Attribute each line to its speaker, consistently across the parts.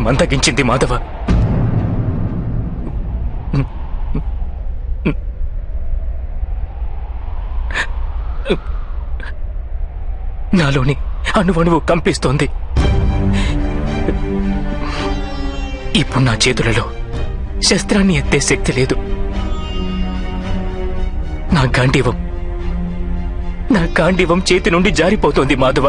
Speaker 1: శక్తి మందగించింది మాధవ. నాలోని అణువణువు కంపిస్తోంది. ఇప్పుడు నా చేతులలో శస్త్రాన్ని ఎత్తే శక్తి లేదు. నా గాంధీవం చేతి నుండి జారిపోతోంది మాధవ.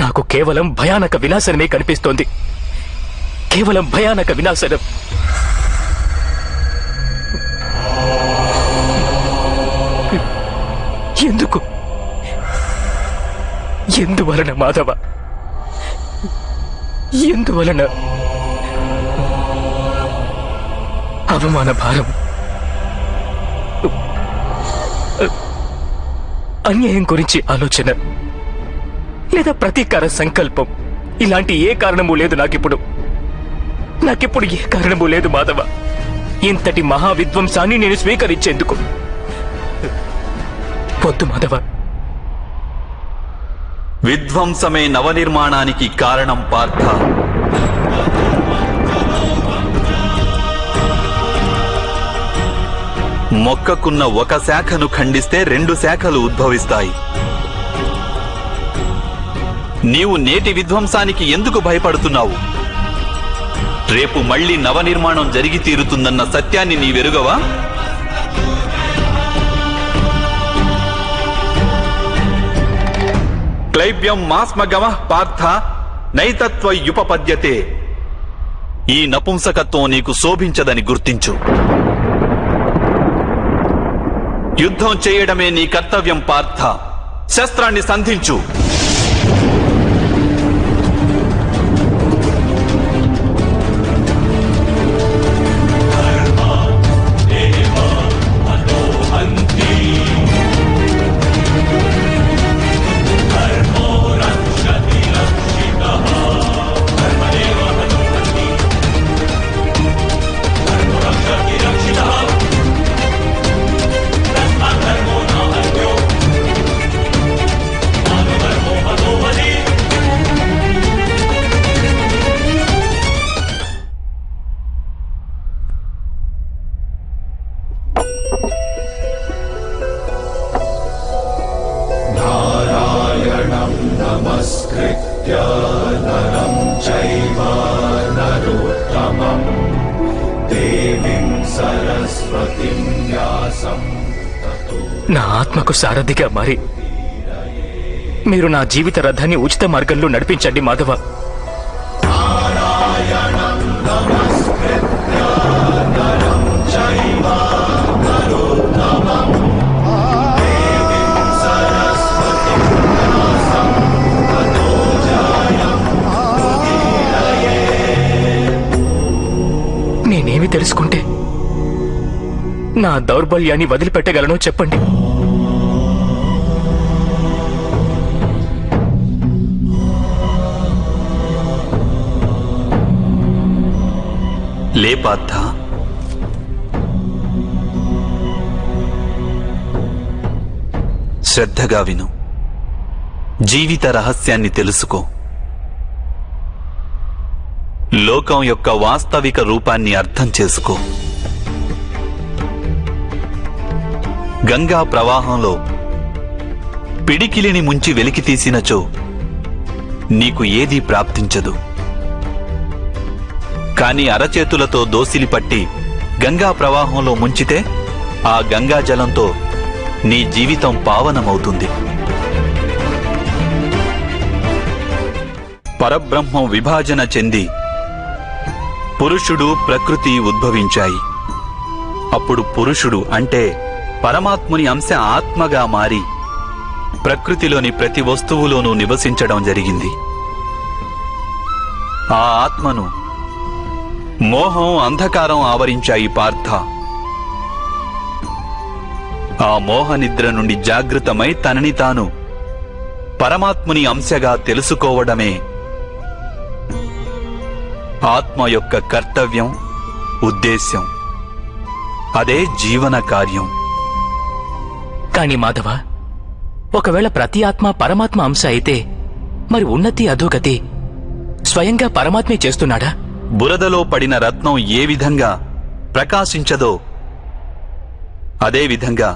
Speaker 1: నాకు కేవలం భయానక వినాశనమే కనిపిస్తోంది. కేవలం భయానక వినాశనం. ఎందుకు? ఎందువలన మాధవ? ఎందువలన? అవమాన భారం, అన్యాయం గురించి ఆలోచన, లేదా ప్రతీకార సంకల్పం, ఇలాంటి ఏ కారణమూ లేదు నాకిప్పుడు. ఏ కారణమూ లేదు మాధవ ఇంతటి మహావిధ్వంసాన్ని నేను స్వీకరించేందుకు. వద్దు మాధవ.
Speaker 2: విధ్వంసమే నవనిర్మాణానికి కారణం పార్థ. మొక్కకున్న ఒక శాఖను ఖండిస్తే 2 శాఖలు ఉద్భవిస్తాయి. నీవు నేటి విధ్వంసానికి ఎందుకు భయపడుతున్నావు? రేపు మళ్లీ నవనిర్మాణం జరిగి తీరుతుందన్న సత్యాన్ని నీవెరుగవా? క్లైబ్యం మాస్మగమః పార్థ నైతత్వయుపపద్యతే. ఈ నపుంసకత్వం నీకు శోభించదని గుర్తించు. యుద్ధం చేయడమే నీ కర్తవ్యం పార్థ. శస్త్రాన్ని సంధించు.
Speaker 1: నా ఆత్మకు సారథిగా మారి మీరు నా జీవిత రథాన్ని ఉచిత మార్గంలో నడిపించండి మాధవ. నేనేమి తెలుసుకుంటే నా దౌర్బల్యాన్ని వదిలిపెట్టగలనో చెప్పండి.
Speaker 2: లే పార్థ, శ్రద్ధగా విను. జీవిత రహస్యాన్ని తెలుసుకో. లోకం యొక్క వాస్తవిక రూపాన్ని అర్థం చేసుకో. గంగా ప్రవాహంలో పిడికిలిని ముంచి వెలికి తీసినచో నీకు ఏదీ ప్రాప్తించదు. కాని అరచేతులతో దోసిలి పట్టి గంగా ప్రవాహంలో ముంచితే ఆ గంగా జలంతో నీ జీవితం పావనమవుతుంది. పరబ్రహ్మం విభాజన చెంది పురుషుడు ప్రకృతి ఉద్భవించాయి. అప్పుడు పురుషుడు అంటే పరమాత్ముని అంశ ఆత్మగా మారి ప్రకృతిలోని ప్రతి వస్తువులోనూ నివసించడం జరిగింది. ఆ ఆత్మను మోహం, అంధకారం ఆవరించాయి పార్థ. ఆ మోహ నిద్ర నుండి జాగృతమై తనని తాను పరమాత్ముని అంశగా తెలుసుకోవడమే ఆత్మ యొక్క కర్తవ్యం, ఉద్దేశ్యం. అదే జీవన కార్యం.
Speaker 1: కాని మాధవ, ఒకవేళ ప్రతి ఆత్మ పరమాత్మ అంశ అయితే మరి ఉన్నతి అధోగతి స్వయంగా పరమాత్మే చేస్తున్నాడా?
Speaker 2: బురదలో పడిన రత్నం ఏ విధంగా ప్రకాశించదో అదే విధంగా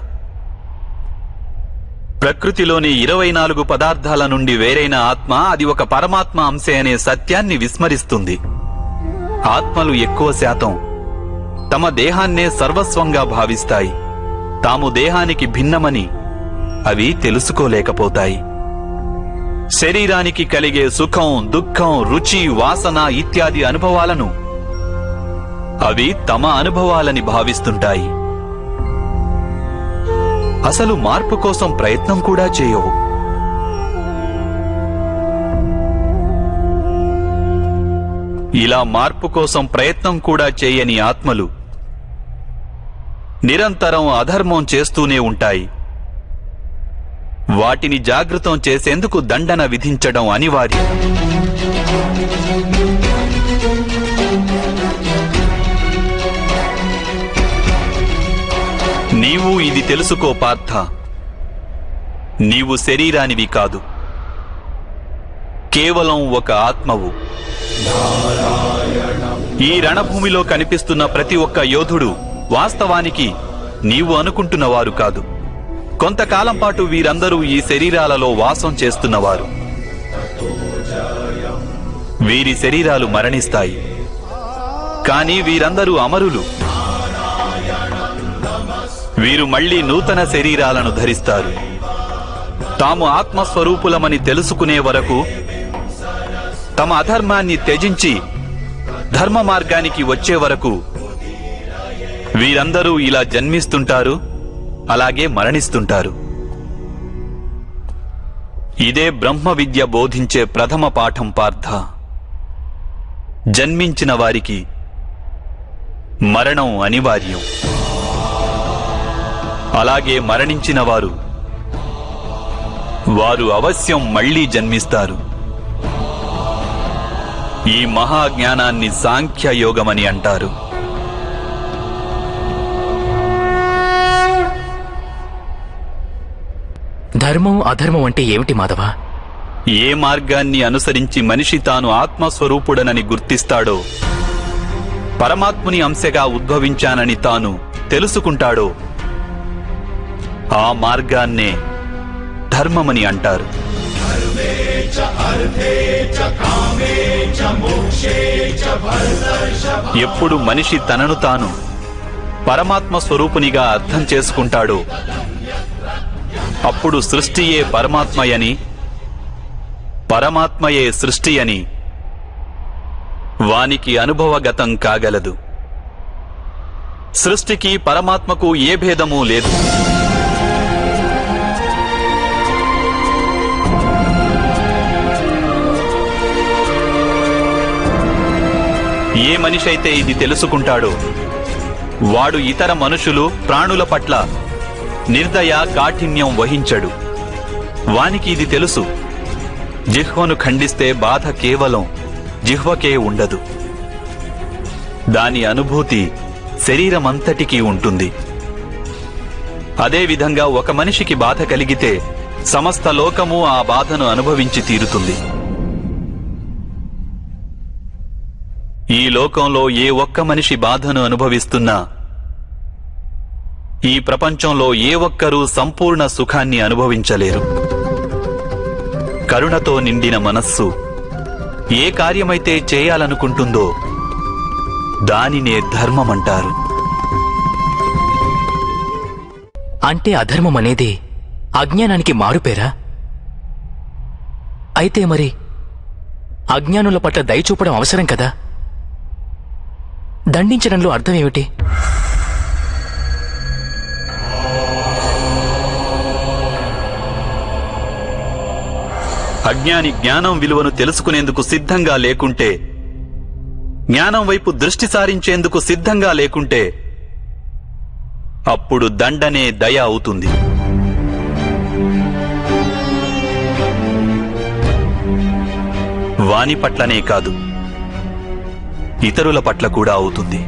Speaker 2: ప్రకృతిలోని 24 పదార్థాల నుండి వేరైన ఆత్మ అది ఒక పరమాత్మ అంశే అనే సత్యాన్ని విస్మరిస్తుంది. ఆత్మలు ఎక్కువ శాతం తమ దేహాన్నే సర్వస్వంగా భావిస్తాయి. తాము దేహానికి భిన్నమని అవి తెలుసుకోలేకపోతాయి. శరీరానికి కలిగే సుఖం, దుఃఖం, రుచి, వాసన ఇత్యాది అనుభవాలను అవి తమ అనుభవాలని భావిస్తుంటాయి. అసలు మార్పు కోసం ప్రయత్నం కూడా చేయవు. ఇలా మార్పు కోసం ప్రయత్నం కూడా చేయని ఆత్మలు నిరంతరం అధర్మం చేస్తూనే ఉంటాయి. వాటిని జాగృతం చేసేందుకు దండన విధించడం అనివార్యం. నీవు ఇది తెలుసుకో పార్థ, నీవు శరీరానివి కాదు, కేవలం ఒక ఆత్మవు. ఈ రణభూమిలో కనిపిస్తున్న ప్రతి ఒక్క యోధుడు వాస్తవానికి నీవు అనుకుంటున్నవారు కాదు. కొంతకాలం పాటు వీరందరూ ఈ శరీరాలలో వాసం చేస్తున్నవారు. వీరి శరీరాలు మరణిస్తాయి, కానీ వీరందరూ అమరులు. వీరు మళ్లీ నూతన శరీరాలను ధరిస్తారు. తాము ఆత్మస్వరూపులమని తెలుసుకునే వరకు తమ అధర్మాన్ని త్యజించి ధర్మ మార్గానికి వచ్చే వరకు వీరందరూ ఇలా జన్మిస్తుంటారు, అలాగే మరణిస్తుంటారు. ఇదే బ్రహ్మ విద్య బోధించే ప్రథమ పాఠం పార్థ. జన్మించిన వారికి మరణం అనివార్యం. అలాగే మరణించిన వారు అవశ్యం మళ్లీ జన్మిస్తారు. ఈ మహాజ్ఞానాన్ని సాంఖ్యయోగమని అంటారు.
Speaker 1: ధర్మం అధర్మం అంటే ఏమిటి మాధవ?
Speaker 2: ఏ మార్గాన్ని అనుసరించి మనిషి తాను ఆత్మస్వరూపుడనని గుర్తిస్తాడో, పరమాత్ముని అంశగా ఉద్భవించానని తాను తెలుసుకుంటాడో ఆ మార్గాన్నే ధర్మమని అంటారు. ఎప్పుడు మనిషి తనను తాను పరమాత్మ స్వరూపునిగా అర్థం చేసుకుంటాడో అప్పుడు సృష్టియే పరమాత్మయని, పరమాత్మయే సృష్టి అని వానికి అనుభవగతం కాగలదు. సృష్టికి పరమాత్మకు ఏ భేదమూ లేదు. ఏ మనిషైతే ఇది తెలుసుకుంటాడో వాడు ఇతర మనుషులు, ప్రాణుల పట్ల నిర్దయ, కాఠిన్యం వహించడు. వానికి ఇది తెలుసు, జిహ్వను ఖండిస్తే బాధ కేవలం జిహ్వకే ఉండదు. దాని అనుభూతి శరీరమంతటికీ ఉంటుంది. అదేవిధంగా ఒక మనిషికి బాధ కలిగితే సమస్త లోకము ఆ బాధను అనుభవించి తీరుతుంది. ఈ లోకంలో ఏ ఒక్క మనిషి బాధను అనుభవిస్తున్నా ఈ ప్రపంచంలో ఏ ఒక్కరూ సంపూర్ణ సుఖాన్ని అనుభవించలేరు. కరుణతో నిండిన మనస్సు ఏ కార్యమైతే చేయాలనుకుంటుందో దానినే ధర్మమంటారు.
Speaker 1: అంటే అధర్మం అనేది అజ్ఞానానికి మారుపేరా? అయితే మరి అజ్ఞానుల పట్ల దయ చూపడం అవసరం కదా? దండించడంలో అర్థం ఏమిటి?
Speaker 2: అజ్ఞాని జ్ఞానం విలువను తెలుసుకునేందుకు సిద్ధంగా లేకుంటే, జ్ఞానం వైపు దృష్టి సారించేందుకు సిద్ధంగా లేకుంటే అప్పుడు దండనే దయ అవుతుంది. వాని పట్లనే కాదు, ఇతరుల పట్ల కూడా అవుతుంది.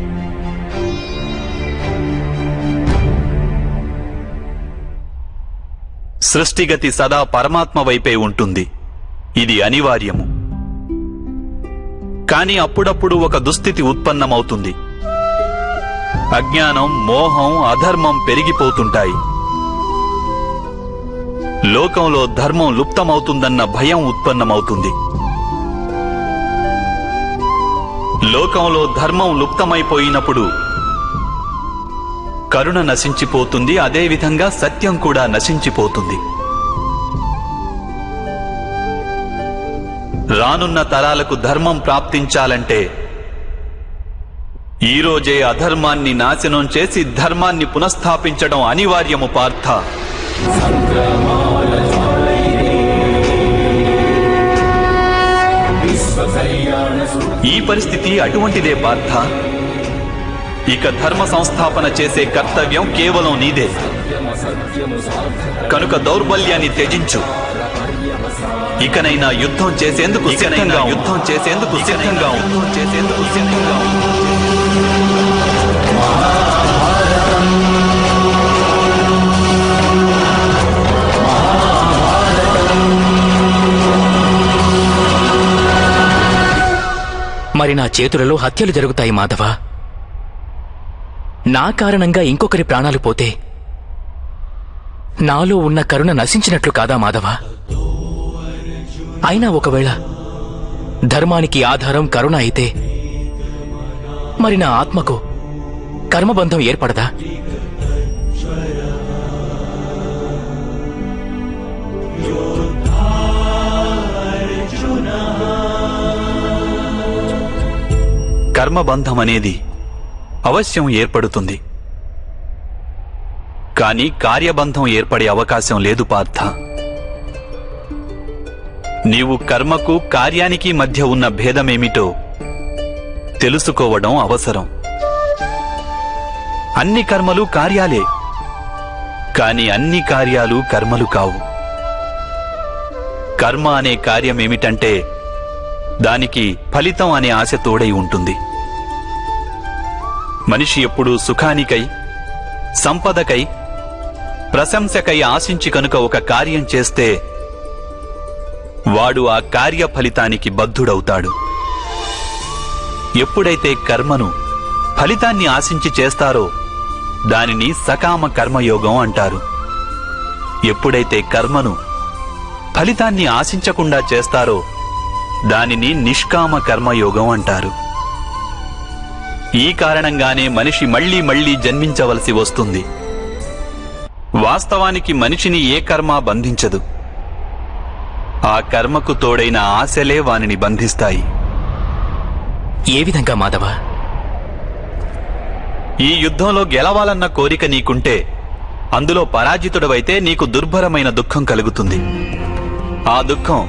Speaker 2: సృష్టిగతి సదా పరమాత్మ వైపే ఉంటుంది. ఇది అనివార్యము. కాని అప్పుడప్పుడు ఒక దుస్థితి ఉత్పన్నమవుతుంది. అజ్ఞానం, మోహం, అధర్మం పెరిగిపోతుంటాయి. లోకంలో ధర్మం లుప్తమవుతుందన్న భయం ఉత్పన్నమవుతుంది. లోకంలో ధర్మం లుప్తమైపోయినప్పుడు కరుణ నశించిపోతుంది. అదేవిధంగా సత్యం కూడా నశించిపోతుంది. రానున్న తరాలకు ధర్మం ప్రాప్తించాలంటే ఈరోజే అధర్మాన్ని నాశనం చేసి ధర్మాన్ని పునఃస్థాపించడం అనివార్యము పార్థ. ఈ పరిస్థితి అటువంటిదే పార్థ. ఇక ధర్మ సంస్థాపన చేసే కర్తవ్యం కేవలం నీదే. కనుక దౌర్బల్యాన్ని త్యజించు. ఇకనైనా యుద్ధం చేసేందుకు సిద్ధంగా
Speaker 1: మరి నా చేతులలో హత్యలు జరుగుతాయి మాధవ. నా కారణంగా ఇంకొకరి ప్రాణాలు పోతే నాలో ఉన్న కరుణ నశించినట్లు కాదా మాధవ? అయినా ఒకవేళ ధర్మానికి ఆధారం కరుణ అయితే మరి నా ఆత్మకు కర్మబంధం ఏర్పడదా?
Speaker 2: కర్మబంధం అనేది అవశ్యం ఏర్పడుతుంది. కాని కార్యబంధం ఏర్పడే అవకాశం లేదు పార్థ. నీవు కర్మకు కార్యానికి మధ్య ఉన్న భేదమేమిటో తెలుసుకోవడం అవసరం. అన్ని కర్మలు కార్యాలే, కాని అన్ని కార్యాలు కర్మలు కావు. కర్మ అనే కార్యమేమిటంటే దానికి ఫలితం అనే ఆశ తోడై ఉంటుంది. మనిషి ఎప్పుడూ సుఖానికై, సంపదకై, ప్రశంసకై ఆశించి కనుక ఒక కార్యం చేస్తే వాడు ఆ కార్య ఫలితానికి బద్ధుడవుతాడు. ఎప్పుడైతే కర్మను ఫలితాన్ని ఆశించి చేస్తారో దానిని సకామ కర్మయోగం అంటారు. ఎప్పుడైతే కర్మను ఫలితాన్ని ఆశించకుండా చేస్తారో దానిని నిష్కామ కర్మయోగం అంటారు. ఈ కారణంగానే మనిషి మళ్లీ మళ్లీ జన్మించవలసి వస్తుంది. వాస్తవానికి మనిషిని ఏ కర్మ బంధించదు. ఆ కర్మకు తోడైన ఆశలే వానిని బంధిస్తాయి.
Speaker 1: ఏ విధంగా మాధవ?
Speaker 2: ఈ యుద్ధంలో గెలవాలన్న కోరిక నీకుంటే అందులో పరాజితుడవైతే నీకు దుర్భరమైన దుఃఖం కలుగుతుంది. ఆ దుఃఖం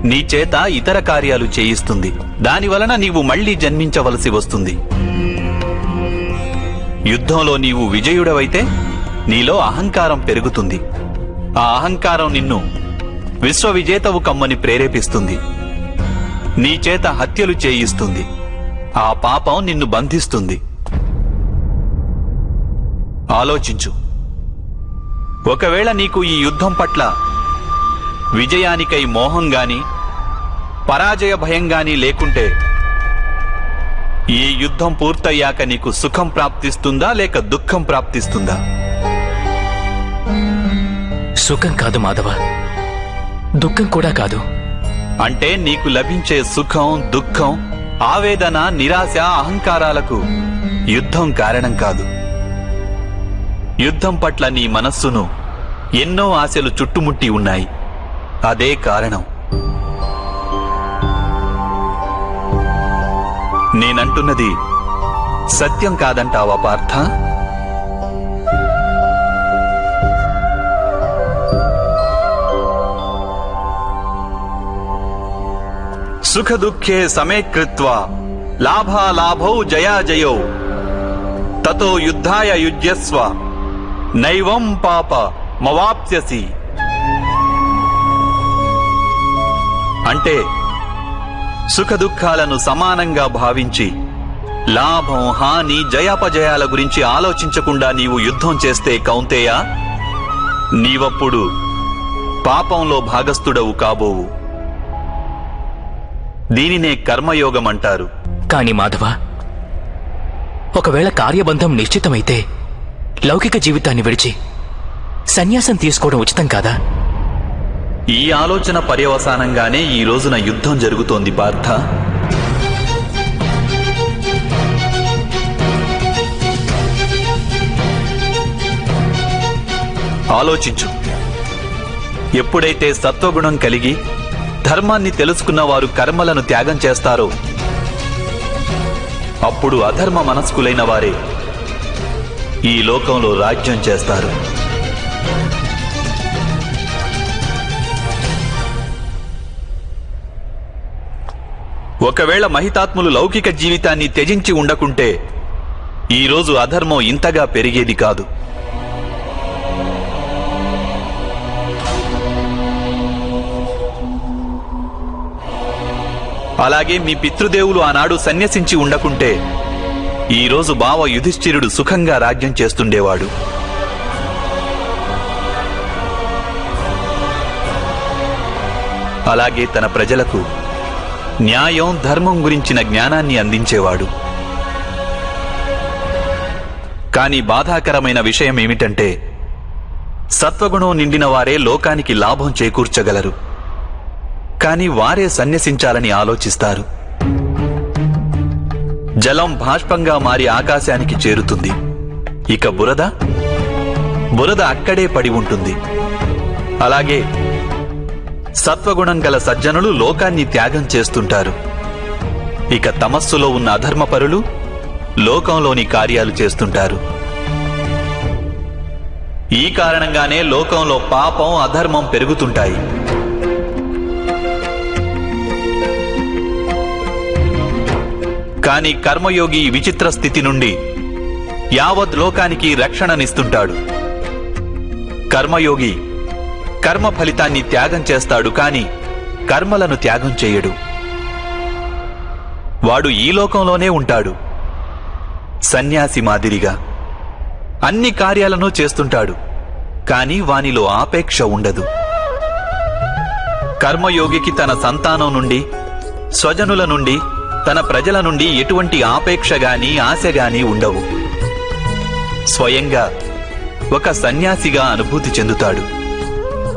Speaker 2: నీ చేత ఇతర కార్యాలు చేయిస్తుంది. దానివలన నీవు మళ్లీ జన్మించవలసి వస్తుంది. యుద్ధంలో నీవు విజయుడవైతే నీలో అహంకారం పెరుగుతుంది. ఆ అహంకారం నిన్ను విశ్వవిజేతవు కమ్మని ప్రేరేపిస్తుంది. నీ చేత హత్యలు చేయిస్తుంది. ఆ పాపం నిన్ను బంధిస్తుంది. ఆలోచించు. ఒకవేళ నీకు ఈ యుద్ధం పట్ల విజయానికై మోహం గాని, పరాజయ భయం గాని లేకుంటే ఈ యుద్ధం పూర్తయ్యాక నీకు సుఖం ప్రాప్తిస్తుందా లేక దుఃఖం ప్రాప్తిస్తుందా?
Speaker 1: సుఖం కాదు మాధవ, దుఃఖం కూడా కాదు.
Speaker 2: అంటే నీకు లభించే సుఖం, దుఃఖం, ఆవేదన, నిరాశ, అహంకారాలకు యుద్ధం కారణం కాదు. యుద్ధం పట్ల నీ మనస్సును ఎన్నో ఆశలు చుట్టుముట్టి ఉన్నాయి. అదే కారణం. నేనంటున్నది సత్యం కాదంటావా పార్థ? సుఖ దుఃఖే సమే కృత్వా లాభాలాభౌ జయాజయౌ తతో యుద్ధాయ యుజ్యస్వ నైవం పాప మవాప్స్యసి. అంటే సుఖదుఖాలను సమానంగా భావించి లాభం, హాని, జయాపజయాల గురించి ఆలోచించకుండా నీవు యుద్ధం చేస్తే కౌంతేయ, నీవప్పుడు పాపంలో భాగస్థుడవు కాబోవు. దీనినే కర్మయోగం అంటారు.
Speaker 1: కాని మాధవ, ఒకవేళ కార్యబంధం నిశ్చితమైతే లౌకిక జీవితాన్ని విడిచి సన్యాసం తీసుకోవడం ఉచితం కాదా?
Speaker 2: ఈ ఆలోచన పర్యవసానంగానే ఈ రోజున యుద్ధం జరుగుతోంది పార్థ. ఆలోచించు. ఎప్పుడైతే సత్వగుణం కలిగి ధర్మాన్ని తెలుసుకున్న వారు కర్మలను త్యాగం చేస్తారో అప్పుడు అధర్మ మనస్కులైన వారే ఈ లోకంలో రాజ్యం చేస్తారు. ఒకవేళ మహితాత్ములు లౌకిక జీవితాన్ని త్యజించి ఉండకుంటే ఈరోజు అధర్మం ఇంతగా పెరిగేది కాదు. అలాగే మీ పితృదేవులు ఆనాడు సన్యసించి ఉండకుంటే ఈరోజు బావ యుధిష్ఠిరుడు సుఖంగా రాజ్యం చేస్తుండేవాడు. అలాగే తన ప్రజలకు న్యాయం, ధర్మం గురించిన జ్ఞానాన్ని అందించేవాడు. కానీ బాధాకరమైన విషయం ఏమిటంటే సత్వగుణం నిండిన వారే లోకానికి లాభం చేకూర్చగలరు. కానీ వారే సన్యసించాలని ఆలోచిస్తారు. జలం బాష్పంగా మారి ఆకాశానికి చేరుతుంది. ఇక బురద అక్కడే పడి ఉంటుంది. అలాగే సత్వగుణం గల సజ్జనులు లోకాన్ని త్యాగం చేస్తుంటారు. ఇక తమస్సులో ఉన్న అధర్మపరులు లోకంలోని కార్యాలు చేస్తుంటారు. ఈ కారణంగానే లోకంలో పాపం, అధర్మం పెరుగుతుంటాయి. కానీ కర్మయోగి ఈ విచిత్ర స్థితి నుండి యావత్ లోకానికి రక్షణనిస్తుంటాడు. కర్మయోగి కర్మ ఫలితాన్ని త్యాగం చేస్తాడు, కాని కర్మలను త్యాగం చేయడు. వాడు ఈ లోకంలోనే ఉంటాడు. సన్యాసి మాదిరిగా అన్ని కార్యాలను చేస్తుంటాడు, కాని వానిలో ఆపేక్ష ఉండదు. కర్మయోగికి తన సంతానం నుండి, స్వజనుల నుండి, తన ప్రజల నుండి ఎటువంటి ఆపేక్ష గాని, ఆశ గాని ఉండవు. స్వయంగా ఒక సన్యాసిగా అనుభూతి చెందుతాడు.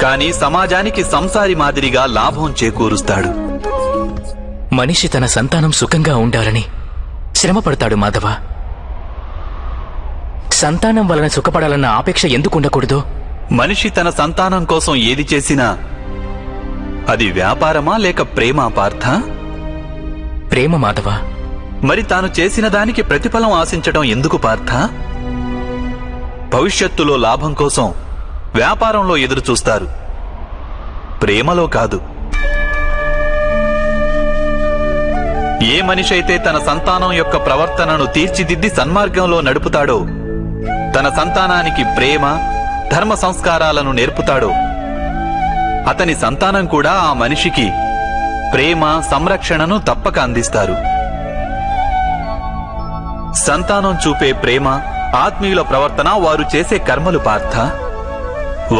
Speaker 2: కాని సమాజానికి సంసారి మాదిరిగా లాభం చేకూరుస్తాడు.
Speaker 1: మనిషి తన సంతానం సుఖంగా ఉండాలని శ్రమపడతాడు మాధవ. సంతానం వలన సుఖపడాలన్న ఆపేక్ష ఎందుకు ఉండకూడదు?
Speaker 2: మనిషి తన సంతానం కోసం ఏది చేసినా అది వ్యాపారమా లేక ప్రేమా పార్థ?
Speaker 1: ప్రేమ మాధవ.
Speaker 2: మరి తాను చేసిన దానికి ప్రతిఫలం ఆశించడం ఎందుకు పార్థ? భవిష్యత్తులో లాభం కోసం వ్యాపారంలో ఎదురు చూస్తారు, ప్రేమలో కాదు. ఏ మనిషైతే తన సంతానం యొక్క ప్రవర్తనను తీర్చిదిద్ది సన్మార్గంలో నడుపుతాడో, తన సంతానానికి ప్రేమ, ధర్మ సంస్కారాలను నేర్పుతాడో, అతని సంతానం కూడా ఆ మనిషికి ప్రేమ, సంరక్షణను తప్పక అందిస్తారు. సంతానం చూపే ప్రేమ, ఆత్మీయుల ప్రవర్తన వారు చేసే కర్మలు పార్థ.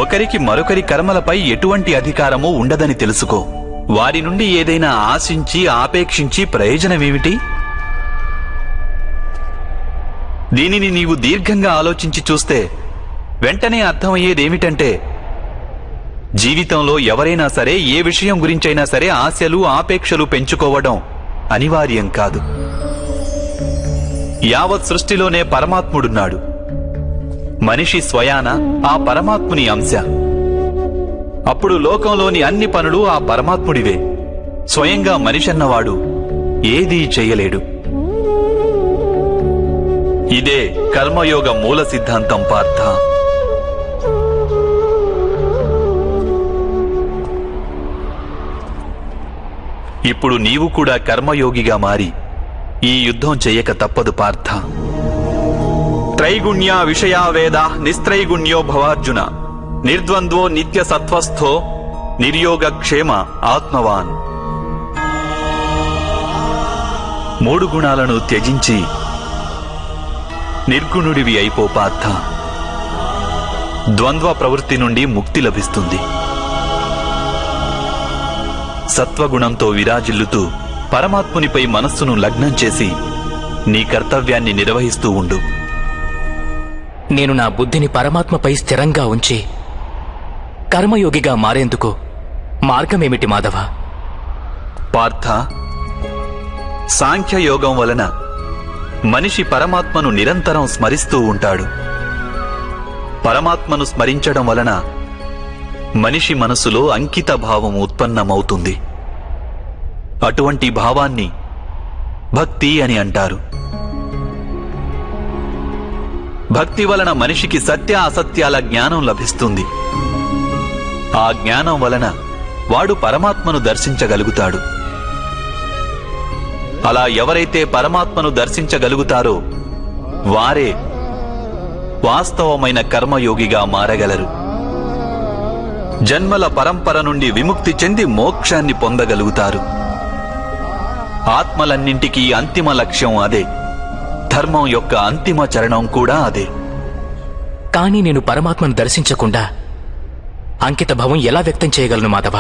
Speaker 2: ఒకరికి మరొకరి కర్మలపై ఎటువంటి అధికారమూ ఉండదని తెలుసుకో. వారి నుండి ఏదైనా ఆశించి, ఆపేక్షించి ప్రయోజనమేమిటి? దీనిని నీవు దీర్ఘంగా ఆలోచించి చూస్తే వెంటనే అర్థమయ్యేదేమిటంటే జీవితంలో ఎవరైనా సరే, ఏ విషయం గురించైనా సరే ఆశలు, ఆపేక్షలు పెంచుకోవడం అనివార్యం కాదు. యావత్ సృష్టిలోనే పరమాత్ముడున్నాడు. మనిషి స్వయాన ఆ పరమాత్ముని అంశ. అప్పుడు లోకంలోని అన్ని పనులు ఆ పరమాత్ముడివే. స్వయంగా మనిషన్నవాడు ఏదీ చెయ్యలేడు. ఇదే కర్మయోగ మూల సిద్ధాంతం పార్థ. ఇప్పుడు నీవు కూడా కర్మయోగిగా మారి ఈ యుద్ధం చెయ్యక తప్పదు పార్థ. త్రైగుణ్యా విషయా వేద నిస్త్రైగుణ్యో భవార్జున నిర్ద్వంద్వో నిత్య సత్వస్థో నిర్యోగక్షేమ ఆత్మవాన్. 3 గుణాలను త్యజించి నిర్గుణుడివి అయిపో పార్థ. ద్వంద్వ ప్రవృత్తి నుండి ముక్తి లభిస్తుంది. సత్వగుణంతో విరాజిల్లుతూ పరమాత్మునిపై మనస్సును లగ్నం చేసి నీ కర్తవ్యాన్ని నిర్వహిస్తూ ఉండు.
Speaker 1: నేను నా బుద్ధిని పరమాత్మపై స్థిరంగా ఉంచి కర్మయోగిగా మారేందుకు మార్గమేమిటి మాధవ?
Speaker 2: పార్థ, సాంఖ్యయోగం వలన మనిషి పరమాత్మను నిరంతరం స్మరిస్తూ ఉంటాడు. పరమాత్మను స్మరించడం వలన మనిషి మనసులో అంకిత భావం ఉత్పన్నమవుతుంది. అటువంటి భావాన్ని భక్తి అని అంటారు. భక్తి వలన మనిషికి సత్య అసత్యాల జ్ఞానం లభిస్తుంది. ఆ జ్ఞానం వలన వాడు పరమాత్మను దర్శించగలుగుతాడు. అలా ఎవరైతే పరమాత్మను దర్శించగలుగుతారో వారే వాస్తవమైన కర్మయోగిగా మారగలరు. జన్మల పరంపర నుండి విముక్తి చెంది మోక్షాన్ని పొందగలుగుతారు. ఆత్మలన్నింటికీ అంతిమ లక్ష్యం అదే. ధర్మం యొక్క అంతిమ చరణం కూడా అదే.
Speaker 1: కానీ నేను పరమాత్మను దర్శించకుండా అంకిత భావం ఎలా వ్యక్తం చేయగలను మాధవ?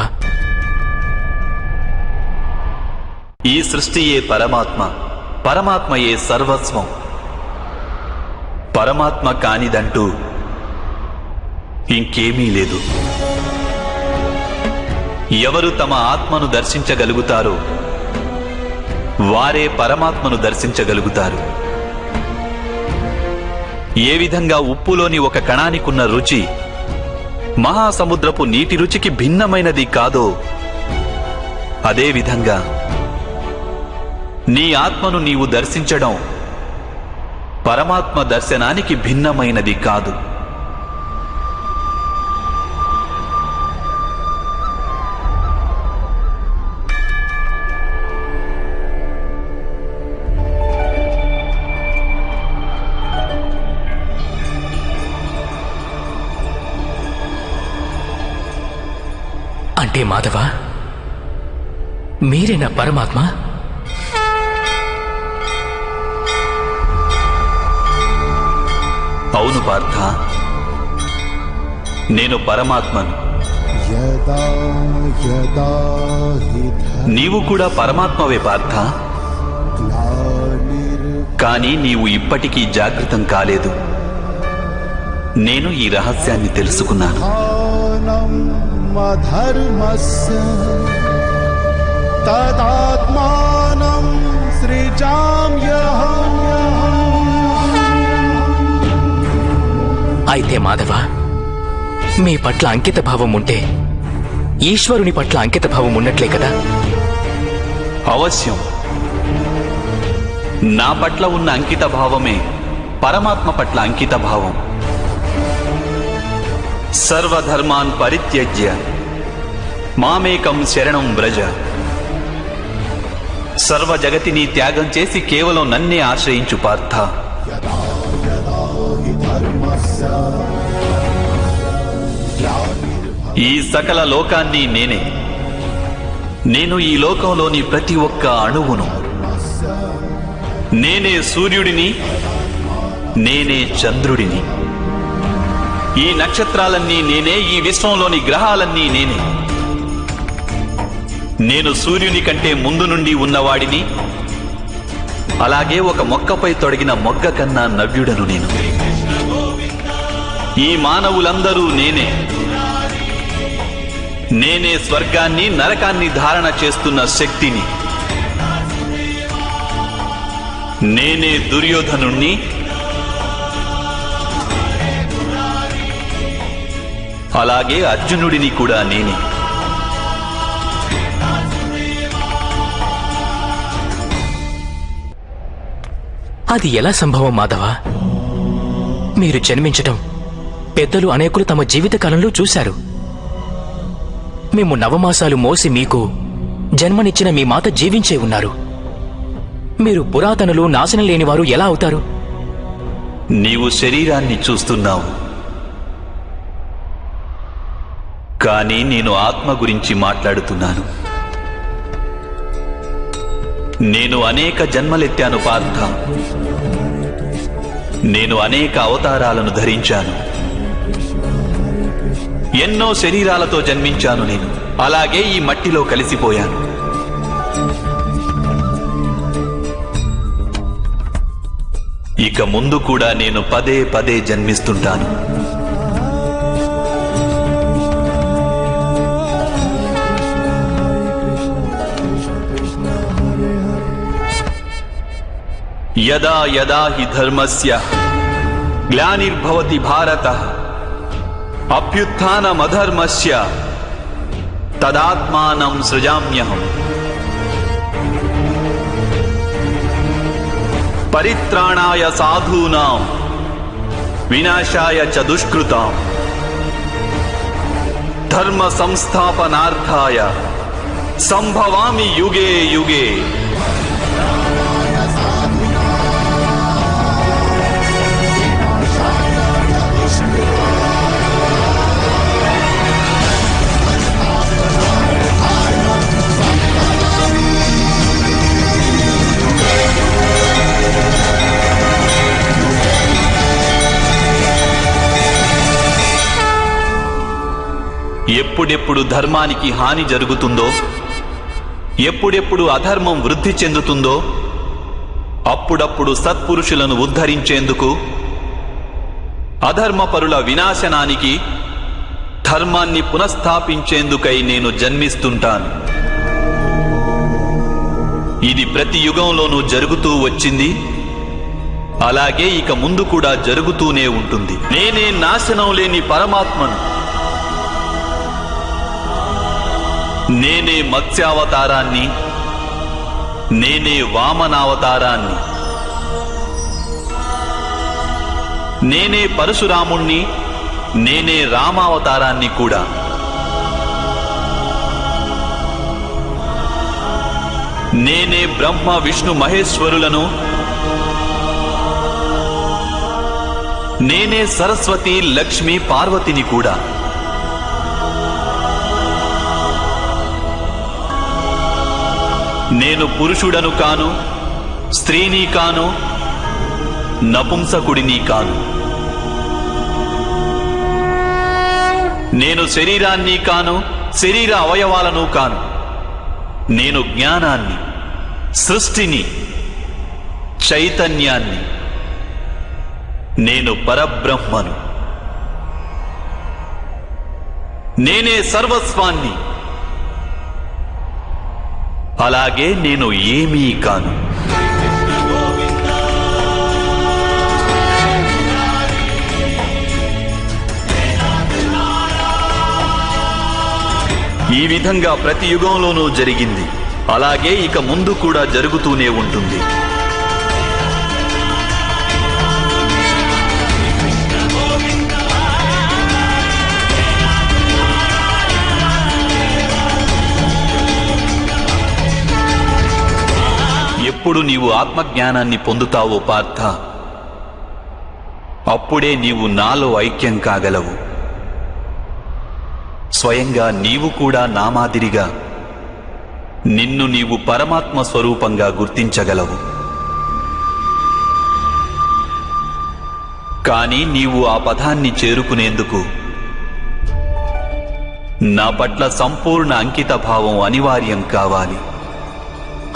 Speaker 2: ఈ సృష్టియే పరమాత్మ, పరమాత్మయే సర్వస్వం. పరమాత్మ కానిదంటూ ఇంకేమీ లేదు. ఎవరు తమ ఆత్మను దర్శించగలుగుతారో వారే పరమాత్మను దర్శించగలుగుతారు. ఏ విధంగా ఉప్పులోని ఒక కణానికున్న రుచి మహాసముద్రపు నీటి రుచికి భిన్నమైనది కాదో, అదేవిధంగా నీ ఆత్మను నీవు దర్శించడం పరమాత్మ దర్శనానికి భిన్నమైనది కాదు.
Speaker 1: అంటే మాధవ, మీరేనా పరమాత్మ?
Speaker 2: అవును పార్థ, నేను పరమాత్మను. నీవు కూడా పరమాత్మవే పార్థ. కానీ నీవు ఇప్పటికీ జాగృతం కాలేదు. నేను ఈ రహస్యాన్ని తెలుసుకున్నాను.
Speaker 3: ధర్మస్య తదాత్మానం సృజామ్యహం.
Speaker 1: అయితే మాధవ, మీ పట్ల అంకిత భావం ఉంటే ఈశ్వరుని పట్ల అంకిత భావం ఉన్నట్లే కదా?
Speaker 2: అవశ్యం. నా పట్ల ఉన్న అంకిత భావమే పరమాత్మ పట్ల అంకిత భావం. సర్వధర్మాన్ పరిత్యజ్య మామేకం శరణం వ్రజ. సర్వ జగతిని త్యాగం చేసి కేవలం నన్నే ఆశ్రయించు పార్థ. ఈ సకల లోకాన్ని నేనే. నేను ఈ లోకంలోని ప్రతి ఒక్క అణువును. నేనే సూర్యుడిని, నేనే చంద్రుడిని. ఈ నక్షత్రాలన్నీ నేనే, ఈ విశ్వంలోని గ్రహాలన్నీ నేనే. నేను సూర్యుని కంటే ముందు నుండి ఉన్నవాడిని. అలాగే ఒక మొక్కపై తొడిగిన మొగ్గ కన్నా నవ్యుడను నేను. ఈ మానవులందరూ నేనే. నేనే స్వర్గాన్ని నరకాన్ని ధారణ చేస్తున్న శక్తిని. నేనే దుర్యోధనుణ్ణి, అలాగే అర్జునుడిని కూడా నేనే.
Speaker 1: అది ఎలా సంభవం మాధవ? మీరు జన్మించటం పెద్దలు అనేకులు తమ జీవితకాలంలో చూశారు. మేము నవమాసాలు మోసి మీకు జన్మనిచ్చిన మీ మాత జీవించే ఉన్నారు. మీరు పురాతనులు, నాశనం లేనివారు ఎలా అవుతారు?
Speaker 2: నీవు శరీరాన్ని చూస్తున్నావు, కానీ నేను ఆత్మ గురించి మాట్లాడుతున్నాను. నేను అనేక జన్మలెత్తాను పార్థ. నేను అనేక అవతారాలను ధరించాను. ఎన్నో శరీరాలతో జన్మించాను నేను. అలాగే ఈ మట్టిలో కలిసిపోయాను. ఇక ముందు కూడా నేను పదే పదే జన్మిస్తుంటాను. యదా యదా హి ధర్మస్య గ్లానిర్భవతి భారతః అభ్యుత్థానమధర్మస్య తదాత్మానం సృజామ్యహం. పరిత్రాణాయ సాధూనాం వినాశాయ చ దుష్కృతాం ధర్మ సంస్థాపనార్థాయ సంభవామి యుగే యుగే. ఎప్పుడెప్పుడు ధర్మానికి హాని జరుగుతుందో, ఎప్పుడెప్పుడు అధర్మం వృద్ధి చెందుతుందో, అప్పుడప్పుడు సత్పురుషులను ఉద్ధరించేందుకు, అధర్మపరుల వినాశనానికి, ధర్మాన్ని పునఃస్థాపించేందుకై నేను జన్మిస్తుంటాను. ఇది ప్రతి యుగంలోనూ జరుగుతూ వచ్చింది, అలాగే ఇక ముందు కూడా జరుగుతూనే ఉంటుంది. నేనే నాశనం లేని పరమాత్మను. నేనే మత్స్యావతారాన్ని, నేనే వామనావతారాన్ని, నేనే పరశురాముణ్ణి, నేనే రామావతారాన్ని కూడా. నేనే బ్రహ్మ విష్ణు మహేశ్వరులను, నేనే సరస్వతి లక్ష్మి పార్వతిని కూడా. నేను పురుషుడను కాను, స్త్రీని కాను, నపుంసకుడిని కాను. నేను శరీరాన్ని కాను, శరీర అవయవాలను కాను. నేను జ్ఞానాన్ని, సృష్టిని, చైతన్యాన్ని. నేను పరబ్రహ్మను. నేనే సర్వస్వాన్ని. అలాగే నేను ఏమీ కాను. ఈ విధంగా ప్రతి యుగంలోనూ జరిగింది, అలాగే ఇక ముందు కూడా జరుగుతూనే ఉంటుంది. ఎప్పుడు నీవు ఆత్మజ్ఞానాన్ని పొందుతావో పార్థ, అప్పుడే నీవు నాలో ఐక్యం కాగలవు. స్వయంగా నీవు కూడా నా మాదిరిగా నిన్ను నీవు పరమాత్మ స్వరూపంగా గుర్తించగలవు. కానీ నీవు ఆ పదాన్ని చేరుకునేందుకు నా పట్ల సంపూర్ణ అంకిత భావం అనివార్యం కావాలి.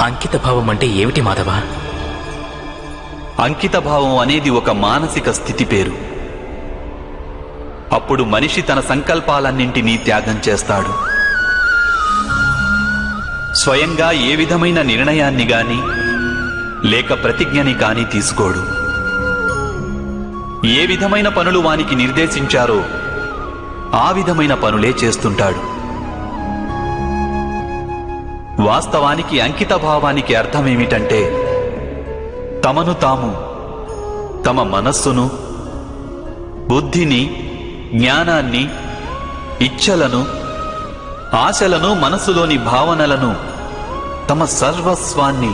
Speaker 1: అంకిత భావం అంటే ఏమిటి మాధవ?
Speaker 2: అంకిత భావం అనేది ఒక మానసిక స్థితి పేరు. అప్పుడు మనిషి తన సంకల్పాలన్నింటినీ త్యాగం చేస్తాడు. స్వయంగా ఏ విధమైన నిర్ణయాన్ని గాని లేక ప్రతిజ్ఞని కాని తీసుకోడు. ఏ విధమైన పనులు వానికి నిర్దేశించారో ఆ విధమైన పనులే చేస్తుంటాడు. వాస్తవానికి అంకిత భావానికి అర్థమేమిటంటే, తమను తాము, తమ మనస్సును, బుద్ధిని, జ్ఞానాన్ని, ఇచ్ఛలను, ఆశలను, మనసులోని భావనలను, తమ సర్వస్వాన్ని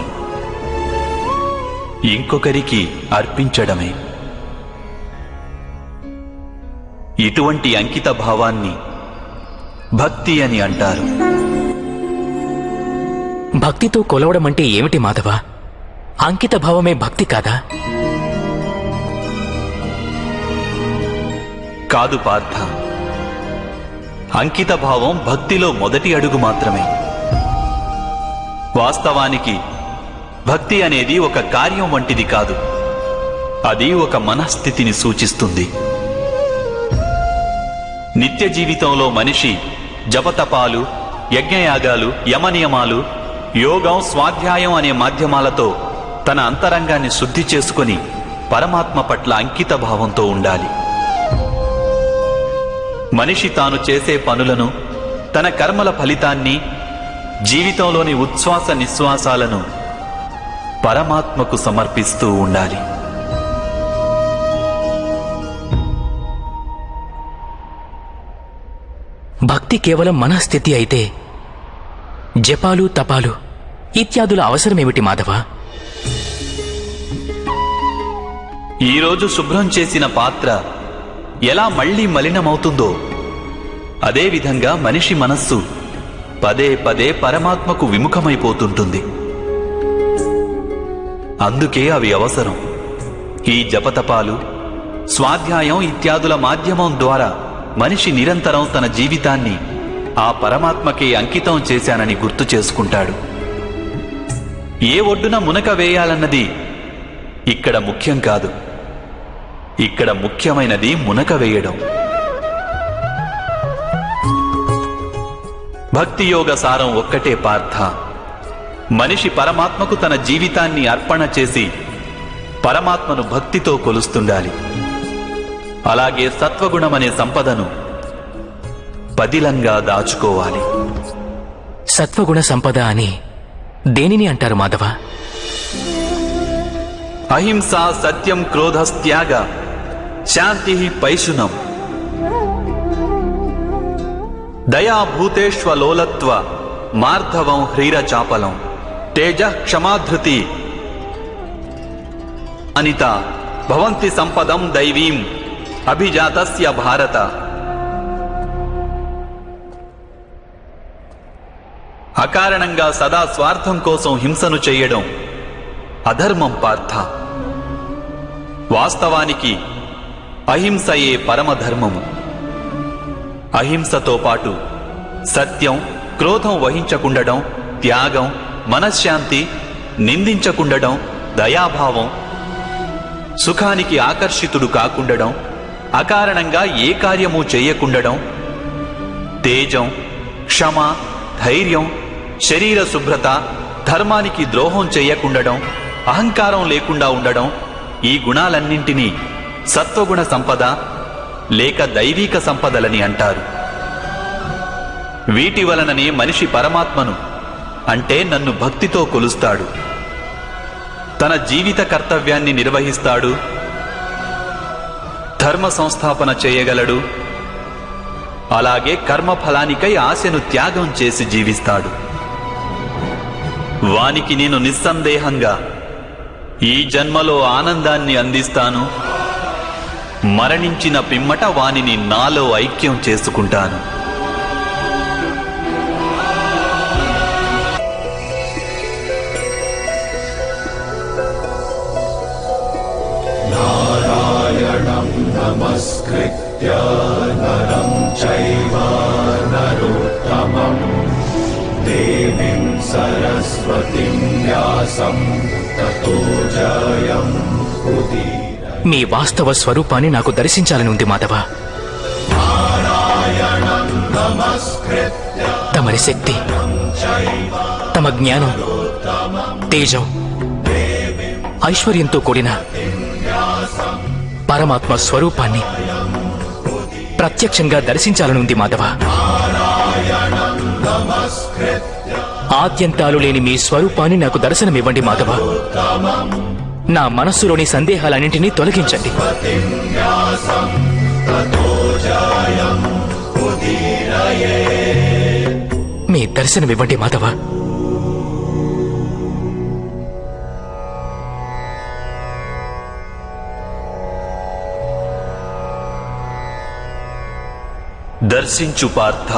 Speaker 2: ఇంకొకరికి అర్పించడమే. ఇటువంటి అంకిత భావాన్ని భక్తి అని అంటారు.
Speaker 1: భక్తితో కొలవడం అంటే ఏమిటి మాధవ? అంకిత భావమే భక్తి కాదా?
Speaker 2: కాదు పార్థ, అంకిత భావం భక్తిలో మొదటి అడుగు మాత్రమే. వాస్తవానికి భక్తి అనేది ఒక కార్యం వంటిది కాదు, అది ఒక మనస్థితిని సూచిస్తుంది. నిత్య జీవితంలో మనిషి జపతపాలు, యజ్ఞయాగాలు, యమనియమాలు, యోగం, స్వాధ్యాయం అనే మాధ్యమాలతో తన అంతరంగాన్ని శుద్ధి చేసుకుని పరమాత్మ పట్ల అంకిత భావంతో ఉండాలి. మనిషి తాను చేసే పనులను, తన కర్మల ఫలితాన్ని, జీవితంలోని ఉచ్ఛ్వాస నిశ్వాసాలను పరమాత్మకు సమర్పిస్తూ ఉండాలి.
Speaker 1: భక్తి కేవలం మనస్థితి అయితే జపాలు, తపాలు ఇత్యాదుల అవసరమేమిటి మాధవ?
Speaker 2: ఈరోజు శుభ్రం చేసిన పాత్ర ఎలా మళ్లీ మలినమవుతుందో అదేవిధంగా మనిషి మనస్సు పదే పదే పరమాత్మకు విముఖమైపోతుంటుంది. అందుకే అవి అవసరం. ఈ జపతపాలు, స్వాధ్యాయం ఇత్యాదుల మాధ్యమం ద్వారా మనిషి నిరంతరం తన జీవితాన్ని ఆ పరమాత్మకే అంకితం చేశానని గుర్తు చేసుకుంటాడు. ఏ ఒడ్డున మునక వేయాలన్నది ఇక్కడ ముఖ్యం కాదు. ఇక్కడ ముఖ్యమైనది మునక వేయడం. భక్తి యోగ సారం ఒక్కటే పార్థ. మనిషి పరమాత్మకు తన జీవితాన్ని అర్పణ చేసి పరమాత్మను భక్తితో కొలుస్తుండాలి. అలాగే సత్వగుణమనే సంపదను పదిలంగా దాచుకోవాలి.
Speaker 1: సత్వగుణ సంపద అని దేనిని అంటారు మాధవ?
Speaker 2: అహింస, సత్యం, క్రోధస్త్యాగ, శాంతి, పైశునం, దయా, భూతేష్వలోలత్వ, మార్ధవం, హ్రీరచాపలం, తేజ, క్షమాధృతి, అనిత భవంతి సంపదం దైవీం అభిజాతస్య భారత. అకారణంగా సదా స్వార్థం కోసం హింసను చేయడం అధర్మం పార్థ. వాస్తవానికి అహింసయే పరమధర్మము. అహింసతో పాటు సత్యం, క్రోధం వహించకుండడం, త్యాగం, మనశ్శాంతి, నిందించకుండడం, దయాభావం, సుఖానికి ఆకర్షితుడు కాకుండడం, అకారణంగా ఏ కార్యము చేయకుండడం, తేజం, క్షమ, ధైర్యం, శరీర శుభ్రత, ధర్మానికి ద్రోహం చేయకుండడం, అహంకారం లేకుండా ఉండడం, ఈ గుణాలన్నింటినీ సత్వగుణ సంపద లేక దైవీక సంపదలని అంటారు. వీటి వలననే మనిషి పరమాత్మను అంటే నన్ను భక్తితో కొలుస్తాడు. తన జీవిత కర్తవ్యాన్ని నిర్వహిస్తాడు, ధర్మ సంస్థాపన చేయగలడు, అలాగే కర్మఫలానికై ఆశను త్యాగం చేసి జీవిస్తాడు. వానికి నేను నిస్సందేహంగా ఈ జన్మలో ఆనందాన్ని అందిస్తాను, మరణించిన పిమ్మట వానిని నాలో ఐక్యం చేసుకుంటాను.
Speaker 3: నారాయణం నమస్కృత్య నరం చైవ నరోత్తమం దేవీం సరస్వతిం వ్యాసం తతో జయం ఉదీరయేత్.
Speaker 1: మీ వాస్తవ స్వరూపాన్ని నాకు దర్శించాలని ఉంది మాధవ.
Speaker 3: నారాయణం నమస్కృత్య
Speaker 1: తమరి శక్తి, తమ జ్ఞానం, తేజం, ఐశ్వర్యంతో కూడిన పరమాత్మ స్వరూపాన్ని ప్రత్యక్షంగా దర్శించాలని ఉంది మాధవ. ఆద్యంతాలు లేని మీ స్వరూపాన్ని నాకు దర్శనమివ్వండి మాధవ. నా మనస్సులోని సందేహాలన్నింటినీ తొలగించండి. మీ దర్శనమివ్వండి మాధవ.
Speaker 2: దర్శించు పార్థ.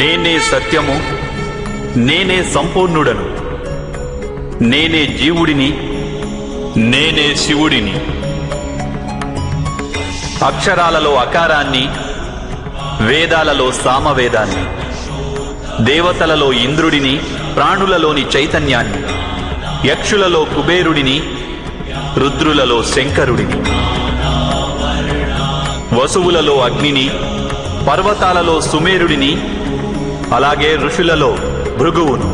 Speaker 2: నేనే సత్యము, నేనే సంపూర్ణుడను, నేనే జీవుడిని, నేనే శివుడిని. అక్షరాలలో అకారాన్ని, వేదాలలో సామవేదాన్ని, దేవతలలో ఇంద్రుడిని, ప్రాణులలోని చైతన్యాన్ని, యక్షులలో కుబేరుడిని, రుద్రులలో శంకరుడిని, వసువులలో అగ్నిని, పర్వతాలలో సుమేరుడిని, అలాగే ఋషులలో భృగువును,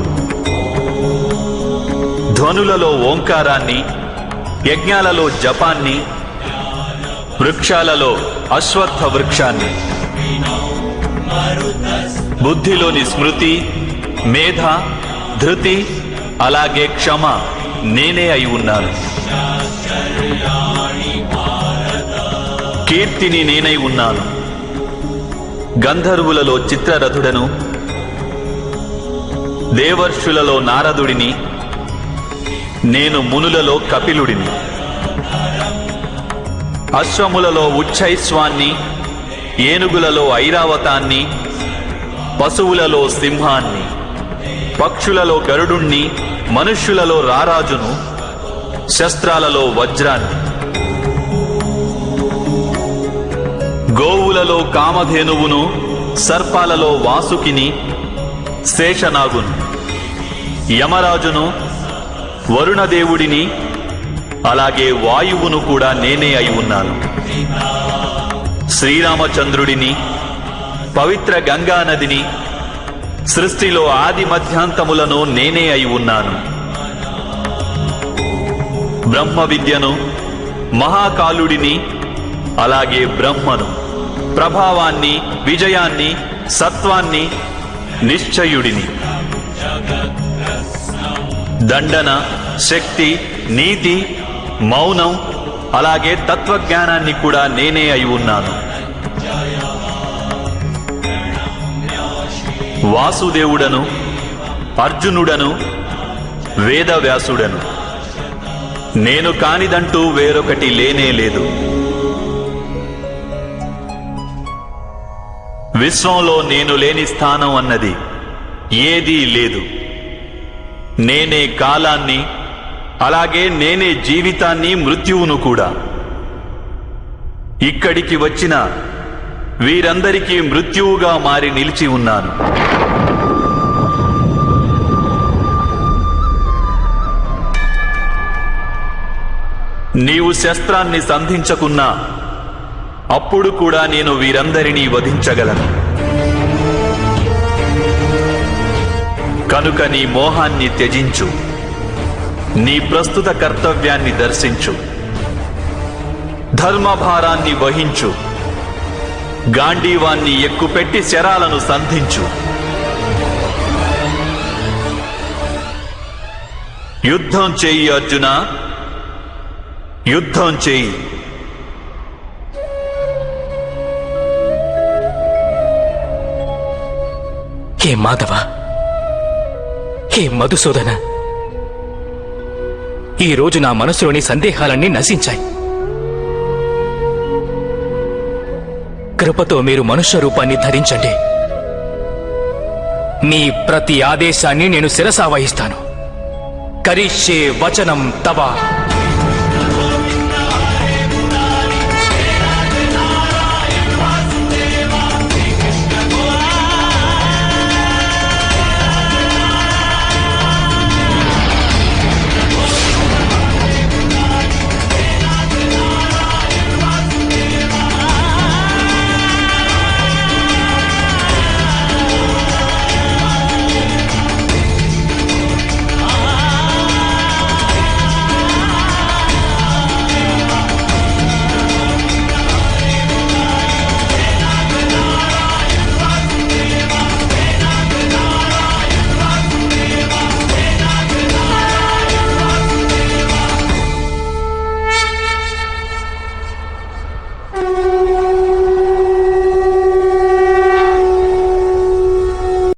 Speaker 2: ధ్వనులలో ఓంకారాన్ని, యజ్ఞాలలో జపాన్ని, వృక్షాలలో అశ్వత్థ వృక్షాన్ని, బుద్ధిలోని స్మృతి, మేధ, ధృతి, అలాగే క్షమ నేనే అయి ఉన్నాను. కీర్తిని నేనై ఉన్నాను. గంధర్వులలో చిత్రరథుడను, దేవర్షులలో నారదుడిని, నేను మునులలో కపిలుడిని. అశ్వములలో ఉచ్చైస్వాన్ని, ఏనుగులలో ఐరావతాన్ని, పశువులలో సింహాన్ని, పక్షులలో గరుడుణ్ణి, మనుష్యులలో రారాజును, శస్త్రాలలో వజ్రాన్ని, గోవులలో కామధేనువును, సర్పాలలో వాసుకిని, శేషనాగును, యమరాజును, వరుణదేవుడిని, అలాగే వాయువును కూడా నేనే అయి ఉన్నాను. శ్రీరామచంద్రుడిని, పవిత్ర గంగా నదిని, సృష్టిలో ఆది మధ్యాంతములను నేనే అయి ఉన్నాను. బ్రహ్మ విద్యను, మహాకాలుడిని, అలాగే బ్రహ్మను, ప్రభావాన్ని, విజయాన్ని, సత్వాన్ని, నిశ్చయుడిని, దండన, శక్తి, నీతి, మౌనం, అలాగే తత్వజ్ఞానాన్ని కూడా నేనే అయి ఉన్నాను. వాసుదేవుడను, అర్జునుడను, వేదవ్యాసుడను, నేను కానిదంటూ వేరొకటి లేనే లేదు. విశ్వంలో నేను లేని స్థానం అన్నది ఏదీ లేదు. నేనే కాలాన్ని, అలాగే నేనే జీవితాన్ని, మృత్యువును కూడా. ఇక్కడికి వచ్చిన వీరందరికీ మృత్యువుగా మారి నిలిచి ఉన్నాను. నీవు శస్త్రాన్ని సంధించకున్నా అప్పుడు కూడా నేను వీరందరినీ వధించగలను. కనుక నీ మోహాన్ని త్యజించు, నీ ప్రస్తుత కర్తవ్యాన్ని దర్శించు, ధర్మభారాన్ని వహించు, గాంధీవాన్ని ఎక్కుపెట్టి శరాలను సంధించు. యుద్ధం చేయి అర్జున, యుద్ధం చేయి.
Speaker 1: హే మాధవ, హే మధుసూదన, ఈరోజు నా మనసులోని సందేహాలన్నీ నశించాయి. కృపతో మీరు మనుష్య రూపాన్ని ధరించండి. మీ ప్రతి ఆదేశాన్ని నేను శిరసావహిస్తాను. కరిష్యే వచనం తవ.